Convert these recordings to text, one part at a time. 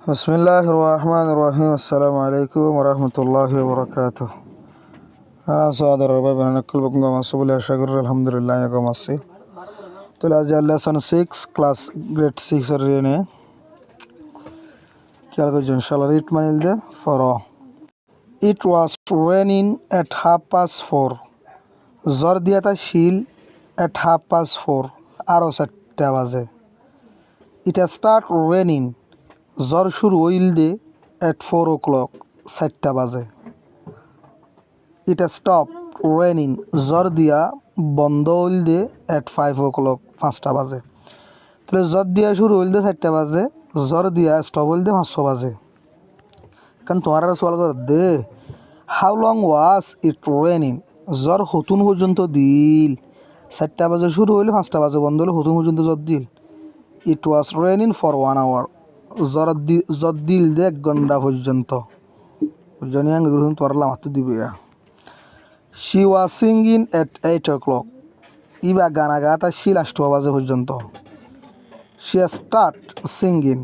বিসমিল্লাহির রহমানির রহিম। আসসালামু আলাইকুম ওয়া রাহমাতুল্লাহি ওয়া বারাকাতুহু। ana saadar rabbi banakul bakum masubul shakur alhamdulillah yakum assi to lesson 6 class grade 6 or ne kya ko inshallah read manil de for it was raining at 4:30 zor diya tha shil at 4:30 aro 7 baje it has start raining zor shuru hoil de at 4 o'clock 7 baje it has stopped raining জ্বর দিয়া বন্ধ হইল দে at 5 o'clock 5টা বাজে। তাহলে জ্বর দিয়া শুরু হইল দে 4টা বাজে, জ্বর দিয়া স্টপ হইল দে 5 বাজে। কারণ তোমার সওয়াল কর দে how long was it raining জ্বর হতুন পর্যন্ত দিল 4টা বাজে শুরু হইলে 5টা বাজে বন্ধ হইলে হতুন পর্যন্ত জ্বর দিল। ইট ওয়াজ রেনিং ফর 1 hour জ্বর দিল দে 1 ঘন্টা পর্যন্ত। বুঝনি আঙ্গ তোমার লামাত দিবে। She was singing at 8 o'clock. ইবা গানা গাতা শিল 8 বাজে পর্যন্ত। She start singing.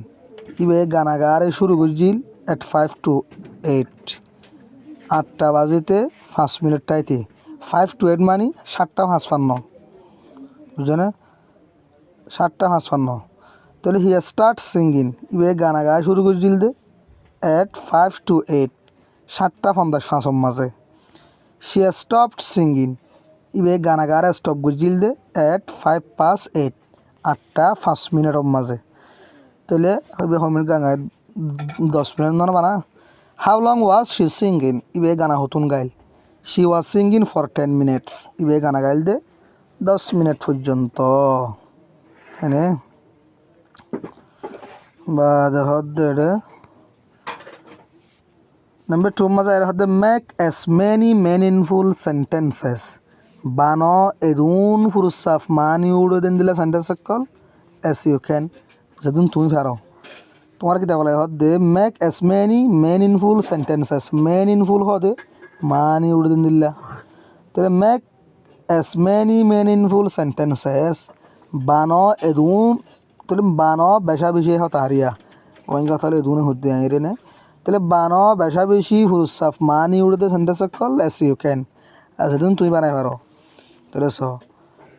ইবা গানা গারে শুরু করছিল at 5 to 8. 8টা বাজেতে 5 মিনিট টাইতে 5 to 8 মানে 7টা 55 বুঝছেন 7টা 55 তাহলে হি স্টার্ট সিঙ্গিং ইবা গানা গায়ে শুরু করছিল দে at 5 to 8 7টা 55 মাঝে She stopped singing. ইবে গানা গারে স্টপ গুজিল দে at 5:08 8টা 5 মিনিটের মাঝে তাহলে হবে হমিল গানা 10 মিনিট না বানা how long was she singing ইবে গানা হতুন গাইল she was singing for 10 minutes ইবে গানা গাইল দে 10 মিনিট পর্যন্ত হ্যাঁ বাদ হদ্দে Number 2 maza had make as many meaningful sentences. Bano edun furusaf mani udo den dila sentence call as you can. Jadun tumi pharo. Tomar kita bola had make as many meaningful sentences. Meaningful hode mani udo den dila. Tele make as many meaningful sentences. Bano edun tele bano besha bishe hotariya. Oinga thale edun hodde aire ne. তাহলে বানো বেশা বেশি ফুরুসাফ মানি উড়তে sentence কল এস you can সেদিন তুই বানাই পারো তাহলে so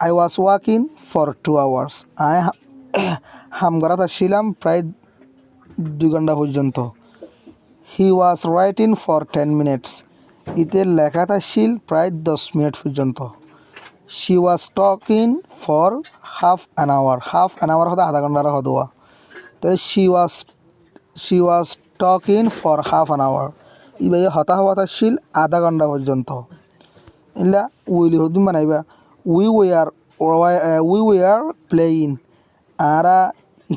I was walking for 2 hours আই হাম করা ছিলাম প্রায় 2 ঘন্টা পর্যন্ত he was writing for 10 minutes ইতে লেখাটা ছিল প্রায় 10 মিনিট পর্যন্ত she was talking for half an hour হতে আধা ঘন্টার হদোয়া তাহলে she was talking for half an hour ইবাই হতা শিল আধা ঘন্টা পর্যন্ত ইলা উইলি হদিন বানাইবা উই ওয়ার প্লেয়িং আরা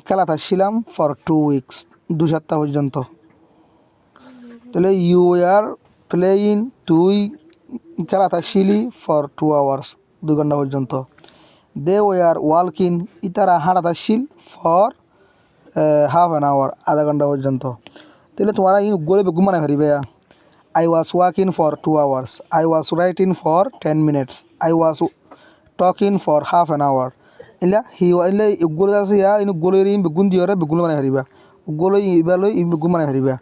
খেলাটা ছিলাম ফর 2 weeks 2 সপ্তাহ পর্যন্ত তাহলে ইউ ওয়ার প্লেয়িং তুই খেলাটা ছিলি ফর 2 hours 2 ঘন্টা পর্যন্ত দে ওয়ার ওয়ালকিং ইতারা হাঁটাটা ছিল ফর হাফ অ্যান আওয়ার আধা ঘন্টা পর্যন্ত তাহলে তোমরা এই গোলে বেগুন বানাই পারিবে I was walking for 2 hours I was writing for 10 minutes I was talking for half an hour ইলা হি ইলা গোলে আছে ইয়া ইন গোলে রিম বেগুন দিয়রে বেগুন বানাই পারিবা গোলে ইবালৈ ই বেগুন বানাই পারিবা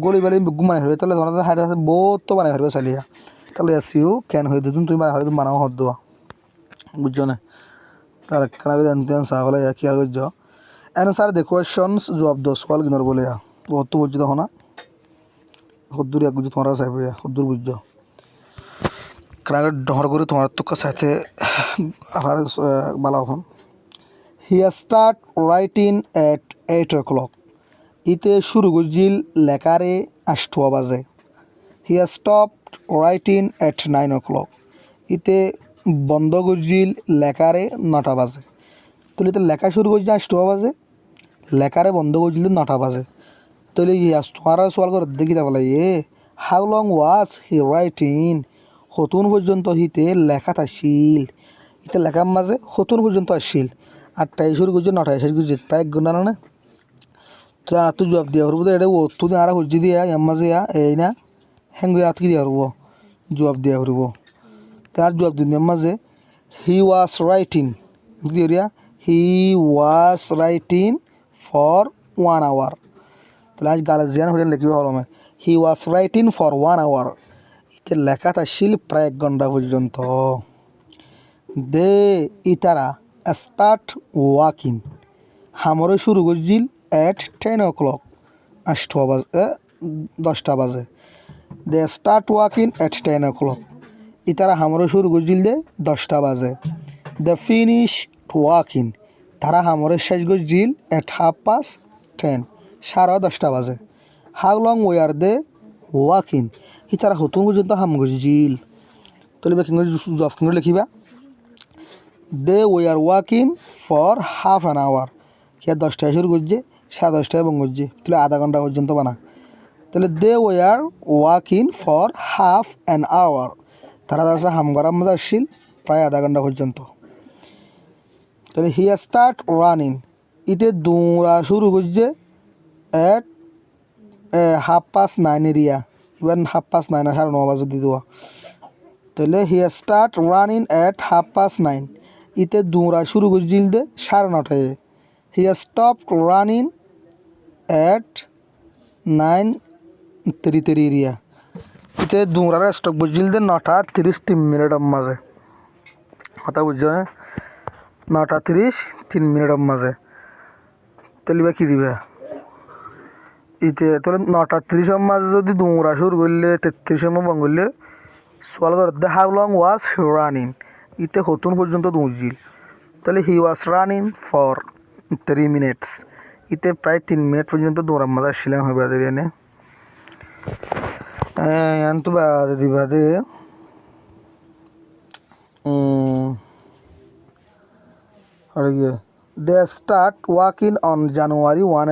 গোলে ইবালৈ বেগুন বানাই পারিবা তাহলে তোমরা হাইড আছে বহুত বানাই পারিবা চালিয়া তাহলে আসিও ক্যান হই দিতুন তুমি বানাই পারি তুমি বানাও হদ দোয়া বুঝছো না তার কানা করে আনতেন সাহলে কি আর বুঝছো answer the questions জবাব দো সওয়াল গিনর বলে বহুত তো বুঝছো না হদ্দুর এক বুঝছো তোমরা চাইবে হদ্দুর বুঝছো কানাগে ডহর করে তোমার তো সাথে আবার বালা হন he start writing at 8 o'clock ইতে শুরু করছিল লেখারে 8 বাজে he stopped writing at 9 o'clock ইতে বন্ধ করছিল লেখারে 9 বাজে তাহলে তো লেখা শুরু করছে 8 বাজে লেখারে বন্ধ করছিল 9 বাজে তাহলে তোমার সওয়াল করে দেখি তা বলে how long was he writing হতুন পর্যন্ত হিতে লেখাটা আসিল ইতে লেখার মাঝে হতুন পর্যন্ত আসিল 8টায় শুরু করছে 9টায় শেষ করছে প্রায় 1 ঘন্টা না তো আর তো জবাব দিয়া হবো এটা ও তো আর হজ্জি দিয়া এর মাঝে এই না হ্যাঙ্গুই আর কি দিয়া হবো জবাব দিয়া হবো তার জবাব দিন এর মাঝে he was writing he was writing for 1 hour তাহলে আজ গালে জিয়ান হলেন লিখবে হলমে he was writing for 1 hour, ইতে লেখা তাছিল প্রায় 1 ঘন্টা পর্যন্ত। দে ইতারা স্টার্ট ওয়াকিং, হামরে শুরু করছিল এট 10 o'clock, 10টা বাজে। They start walking at 10 o'clock, ইতারা হামরে শুরু করছিল দে 10টা বাজে। দে ফিনিশ ওয়াকিং, তারা হামরে শেষ করছিল এট 10:30, 10:30 বাজে। How long were they walking, ইতারা হতুন পর্যন্ত হাম করছিল। তাহলে জব কিংবা লিখিবা they were walking for half an hour, কে 10টায় শুরু করছে 10:30 এবং করছে, তাহলে আধা ঘন্টা পর্যন্ত বানা। তাহলে they were walking for half an hour, তারা আছে হাম করার মধ্যে আসছিল প্রায় আধা ঘন্টা পর্যন্ত। তাহলে হি স্টার্ট রানিং, ইতে দৌড়া শুরু করছে এট 9:30 এরিয়া, ইভেন 9:30 9:30 বাজে দি দেওয়া। তাহলে হি স্টার্ট রানিং এট 9:30, ইতে দৌড়া শুরু করছিল দে 9:30। He stop running at 9:30 area, ইতে দৌড়ার স্টপ বুঝছিল দে 9:30 মাঝে। কথা বুঝছো না? 9:30 মাঝে। তাহলে বা কী দিবে ইতে? তাহলে 9:30 মাঝে যদি দৌড়া শুরু করলে 33 বন্ধ করলে সোয়াল করতে হাউ লং ওয়াজ রানিং, ইতে হতুন পর্যন্ত দৌড়ছিল। তাহলে হি ওয়াজ রানিং ফর 3 minutes, ইতে প্রায় 3 মিনিট পর্যন্ত দৌড়ার মাঝে আসছিলাম হয় বাদে এনে তো বাদে দিবাদে আর গিয়ে they start walking on January 1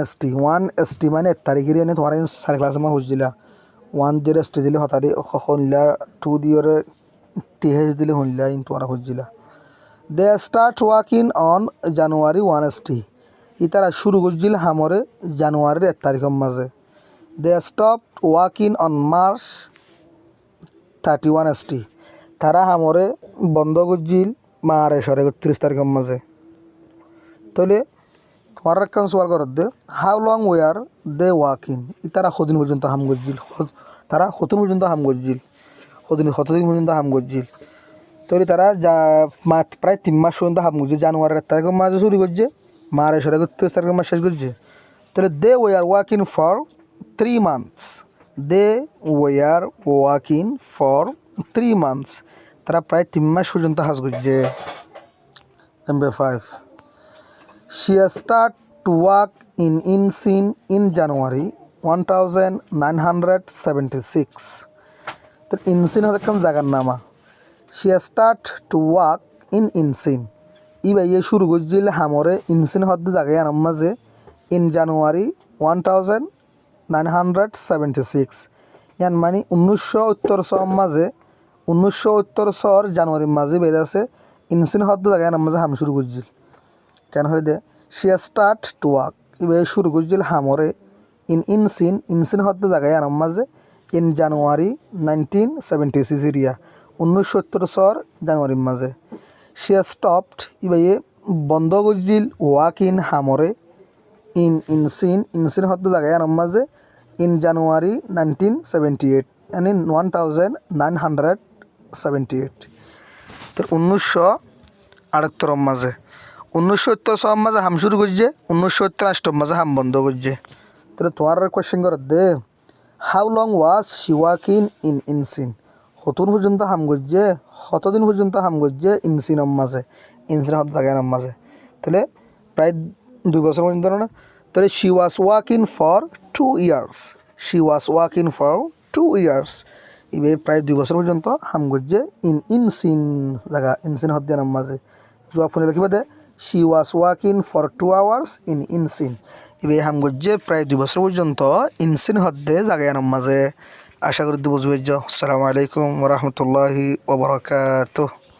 মানে 1 তারিখের এনে তোমার সাড়ে ক্লাস আমার হচ্ছিলা 1 দিয়ে এসটি দিলে হতারি শুনলা 2 দিয়ে টিহেজ দিলে শুনলা ইন তোমার হচ্ছিলা। They start walking on January 1 ইতারা শুরু করছিল হামরে জানুয়ারির 1 তারিখের মাঝে। দে স্টপ ওয়াকিং অন মার্চ 31 তারা হামরে বন্ধ করছিল মারে 31 তারিখের মাঝে। তাহলে তোমার কান সোয়াল করার দে how long were they walking, ইতারা কতদিন পর্যন্ত হাম করছিল, তারা কতদিন পর্যন্ত হাম করছিল, কতদিন পর্যন্ত হাম করছিল। তাহলে তারা প্রায় 3 মাস পর্যন্ত হাম করছে, জানুয়ারির 1 তারিখের মাঝে শুরু করছে মারে 31 তারিখের মাস শেষ করছে। তাহলে they were walking for 3 months, they were walking for 3 months, তারা প্রায় 3 মাস পর্যন্ত হাজ করছে। Number 5, she start to work in Insin in January 1976, তো ইনসিন হচ্ছে কোন জায়গার নামা। she start to work in Insin, ই ভাইয়ে শুরু করছিল হামরে ইনসিন হদ্দে জায়গায় আনার মাঝে ইন জানুয়ারি 1976, ইয়ান মানে 1970 মাঝে 1970 জানুয়ারির মাঝে বেদ আছে ইনসিন হদ্দে জায়গায় আনার মাঝে হাম শুরু করছিল। কেন হয়ে দে she start to work, এবার শুরু করছিল হামরে ইনসিন হদ্দে জায়গায় আনার মাঝে ইন জানুয়ারি 1976 এরিয়া 1970 জানুয়ারির মাঝে। she stopped, এবার বন্ধ করছিল ওয়াকিং হামরে ইনসিন হদ্দে জায়গায় আনার মাঝে ইন জানুয়ারি 1978 মানে 1978। তো 1978 মাঝে 1970 মাঝে হাম শুরু করছে 1978 মাঝে হাম বন্ধ করছে। তাহলে তোমার কোয়েশ্চেন কর দে how long was she walking in ইনসিন, কতদিন পর্যন্ত হাম করছে, কতদিন পর্যন্ত হাম করছে ইনসিনের মাঝে, ইনসিন হদ্দে জায়গায় আনার মাঝে। তাহলে প্রায় 2 বছর পর্যন্ত না। তাহলে she was working for 2 years, she was working for 2 years, এবার প্রায় 2 বছর পর্যন্ত হাম করছে ইনসিন জায়গা ইনসিন হদ্দে আনার মাঝে। জবাব ফোনে লিখিবা দে she was working for 2 hours in ইনসিন, এবার হাম করছে প্রায় 2 বছর পর্যন্ত ইনসিন হদ্দে জায়গায় আনার মাঝে। আশা করি বুঝবে। আসসালামু আলাইকুম ওয়া রাহমাতুল্লাহি ওয়া বারাকাতুহু।